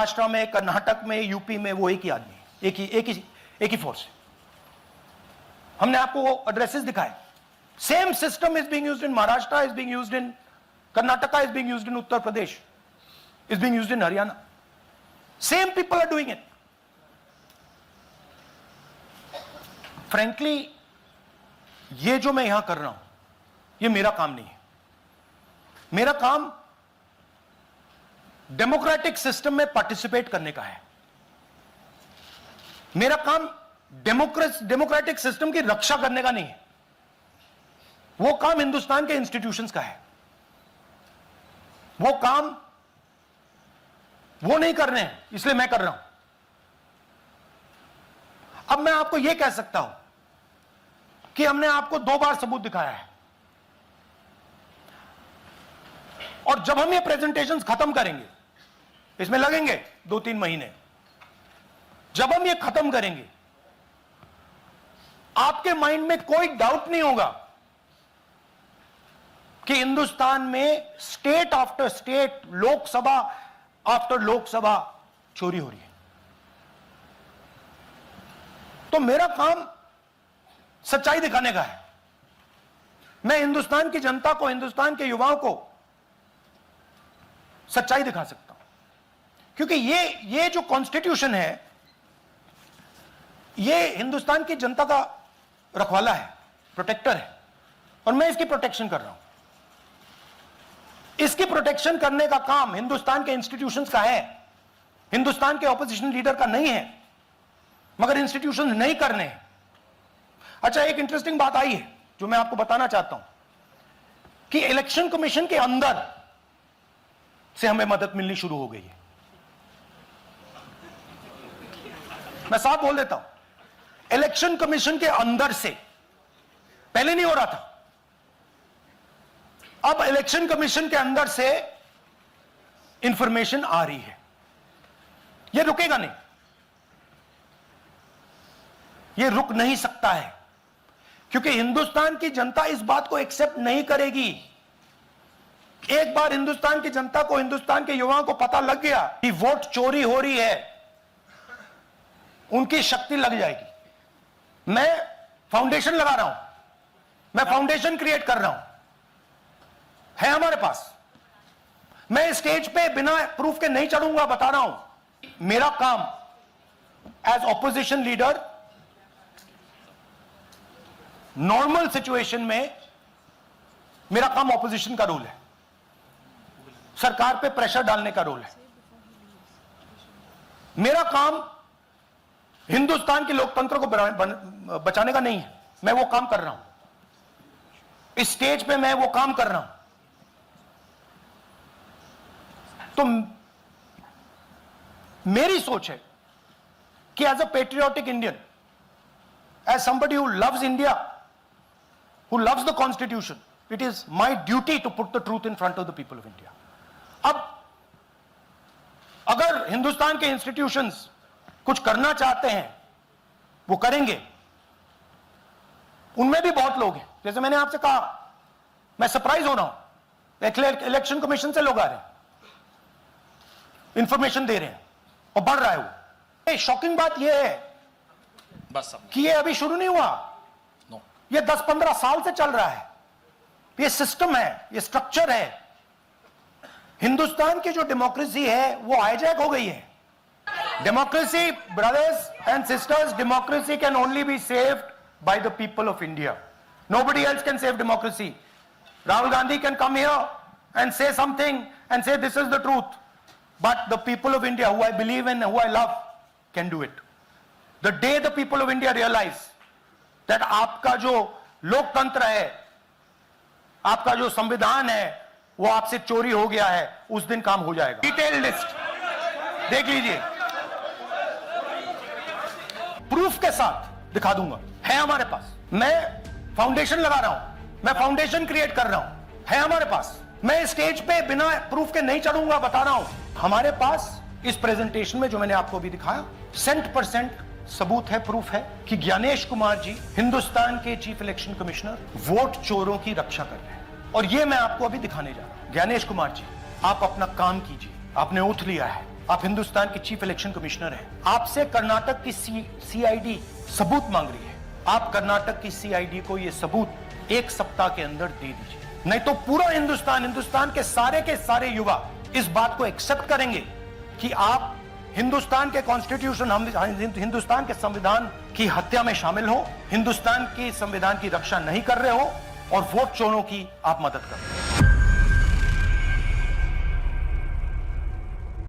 महाराष्ट्र में, कर्नाटक में, यूपी में वो एक ही आदमी है, एक ही फोर्स है। हमने आपको वो एड्रेसेस दिखाए। Same system is being used in Maharashtra, is being used in Karnataka, is being used in Uttar Pradesh, is being used in Haryana. Same people are doing it. Frankly ये जो मैं यहां कर रहा हूं, ये मेरा काम नहीं है। मेरा काम डेमोक्रेटिक सिस्टम में पार्टिसिपेट करने का है। मेरा काम डेमोक्रेटिक सिस्टम की रक्षा करने का नहीं है। वो काम हिंदुस्तान के इंस्टीट्यूशंस का है। वो काम वो नहीं कर रहे हैं, इसलिए मैं कर रहा हूं। अब मैं आपको यह कह सकता हूं कि हमने आपको 2 बार सबूत दिखाया है, और जब हम ये प्रेजेंटेशंस खत्म करेंगे, इसमें लगेंगे 2-3 महीने, जब हम ये खत्म करेंगे, आपके माइंड में कोई डाउट नहीं होगा कि हिंदुस्तान में state after state, Lok Sabha after Lok Sabha चोरी हो रही है। तो मेरा काम सच्चाई दिखाने का है। मैं हिंदुस्तान की जनता को, हिंदुस्तान के युवाओं को सच्चाई दिखा सकता हूं, क्योंकि ये जो कॉन्स्टिट्यूशन है, ये हिंदुस्तान की जनता का रखवाला है, प्रोटेक्टर है, और मैं इसकी प्रोटेक्शन कर रहा हूं। इसकी प्रोटेक्शन करने का काम हिंदुस्तान के इंस्टीट्यूशंस का है, हिंदुस्तान के ऑपोजिशन लीडर का नहीं है। मगर इंस्टीट्यूशंस नहीं करने हैं। अच्छा, एक इंटरेस्टिंग बात आई है जो मैं आपको बताना चाहता हूं कि इलेक्शन कमीशन के अंदर से हमें मदद मिलनी शुरू हो गई है। मैं साफ बोल देता हूं, इलेक्शन कमीशन के अंदर से, पहले नहीं हो रहा था, अब इलेक्शन कमीशन के अंदर से इंफॉर्मेशन आ रही है। यह रुकेगा नहीं, यह रुक नहीं सकता है, क्योंकि हिंदुस्तान की जनता इस बात को एक्सेप्ट नहीं करेगी। एक बार हिंदुस्तान की जनता को, हिंदुस्तान के युवाओं को पता लग गया कि वोट चोरी हो रही है, उनकी शक्ति लग जाएगी। मैं फाउंडेशन लगा रहा हूं, मैं फाउंडेशन क्रिएट कर रहा हूं, है हमारे पास। मैं स्टेज पे बिना प्रूफ के नहीं चढ़ूंगा, बता रहा हूं। मेरा काम as opposition leader normal situation में, मेरा काम ऑपोजिशन का रोल है, सरकार पे प्रेशर डालने का रोल है। मेरा काम हिंदुस्तान के लोकतंत्र को बचाने का नहीं है। मैं वो काम कर रहा हूं, इस स्टेज पे मैं वो काम कर रहा हूं। तो मेरी सोच है कि as a patriotic Indian, as somebody who loves India, who loves the constitution, it is my duty to put the truth in front of the people of India. अब अगर हिंदुस्तान के इंस्टीट्यूशंस कुछ करना चाहते हैं, वो करेंगे। उनमें भी बहुत लोग हैं, जैसे मैंने आपसे कहा, मैं सरप्राइज हो रहा हूं, इलेक्शन कमीशन से लोग आ रहे हैं, इंफॉर्मेशन दे रहे हैं, और बढ़ रहा है वो। शॉकिंग बात यह है बस कि ये अभी शुरू नहीं हुआ, ये 10-15 साल से चल रहा है। ये सिस्टम है, ये स्ट्रक्चर है। हिंदुस्तान की जो डेमोक्रेसी है वो हाईजैक हो गई है। Democracy, brothers and sisters, democracy can only be saved by the people of India. Nobody else can save democracy. Rahul Gandhi can come here and say something and say this is the truth, but the people of India, who I believe in, who I love, can do it. The day the people of India realize that आपका जो लोकतंत्र है, आपका जो संविधान है, वो आपसे चोरी हो गया है, उस दिन काम हो जाएगा। डिटेल लिस्ट देख लीजिए, प्रूफ के साथ दिखा दूंगा, है हमारे पास। मैं फाउंडेशन लगा रहा हूं, मैं फाउंडेशन क्रिएट कर रहा हूं, है हमारे पास। मैं स्टेज पे बिना प्रूफ के नहीं चढ़ूंगा, बता रहा हूं। हमारे पास इस प्रेजेंटेशन में जो मैंने आपको भी दिखाया, 100% सबूत है, प्रूफ है कि ज्ञानेश कुमार जी, हिंदुस्तान के चीफ इलेक्शन कमिश्नर, वोट चोरों की रक्षा कर रहे हैं। और ये मैं आपको अभी दिखाने जा रहा हूं। ज्ञानेश कुमार जी, आप अपना काम कीजिए। आपने ओथ लिया है, आप हिंदुस्तान के चीफ इलेक्शन कमिश्नर हैं, आपसे कर्नाटक की सीआईडी सबूत मांग रही है। आप कर्नाटक की सीआईडी को यह सबूत 1 सप्ताह के अंदर दे दीजिए, नहीं तो पूरा हिंदुस्तान के सारे युवा इस बात को एक्सेप्ट करेंगे कि आप हिंदुस्तान के कॉन्स्टिट्यूशन, हिंदुस्तान के संविधान की हत्या में शामिल हो, हिंदुस्तान की संविधान की रक्षा नहीं कर रहे हो और वोट चोरों की आप मदद कर रहे हो।